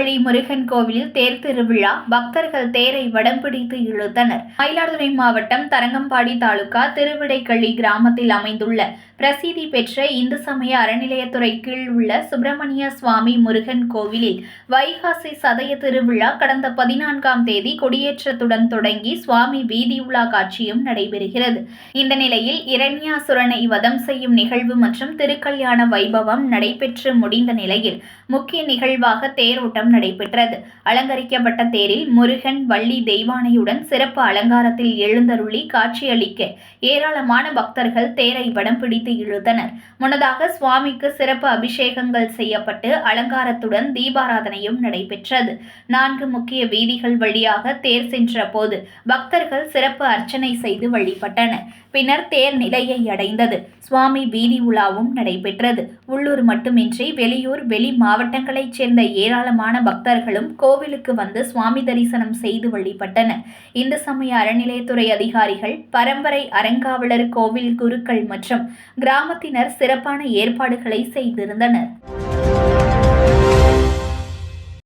திருக்கள்ளி முருகன் கோவிலில் தேர் திருவிழா. பக்தர்கள் தேரை வடம் பிடித்து இழுத்தனர். மயிலாடுதுறை மாவட்டம் தரங்கம்பாடி தாலுகா திருவிடைக்கள்ளி கிராமத்தில் அமைந்துள்ள பிரசித்தி பெற்ற இந்து சமய அறநிலையத்துறை கீழ் உள்ள சுப்பிரமணிய சுவாமி முருகன் கோவிலில் வைகாசி சதய திருவிழா கடந்த 14ஆம் தேதி கொடியேற்றத்துடன் தொடங்கி சுவாமி வீதி உலா காட்சியும் நடைபெறுகிறது. இந்த நிலையில் இரண்யாசுரனை வதம் செய்யும் நிகழ்வு மற்றும் திருக்கல்யாண வைபவம் நடைபெற்று முடிந்த நிலையில் முக்கிய நிகழ்வாக தேரோட்டம் நடைபெற்றது. அலங்கரிக்கப்பட்ட தேரில் முருகன் வள்ளி தெய்வானையுடன் சிறப்பு அலங்காரத்தில் எழுந்தருளி காட்சியளிக்க ஏராளமான பக்தர்கள் தேரை வடம் பிடித்து இழுத்தனர். முன்னதாக சுவாமிக்கு சிறப்பு அபிஷேகங்கள் செய்யப்பட்டு அலங்காரத்துடன் தீபாராதனையும் நடைபெற்றது. 4 முக்கிய வீதிகள் வழியாக தேர் சென்ற போது பக்தர்கள் சிறப்பு அர்ச்சனை செய்து வழிபட்டனர். பின்னர் தேர் நிலையை அடைந்தது. சுவாமி வீதி உலாவும் நடைபெற்றது. உள்ளூர் மட்டுமின்றி வெளியூர், வெளி மாவட்டங்களைச் சேர்ந்த ஏராளமான பக்தர்களும் கோவிலுக்கு வந்து சுவாமி தரிசனம் செய்து வழிபட்டனர். இந்து சமய அறநிலையத்துறை அதிகாரிகள், பரம்பரை அறங்காவலர், கோவில் குருக்கள் மற்றும் கிராமத்தினர் சிறப்பான ஏற்பாடுகளை செய்திருந்தனர்.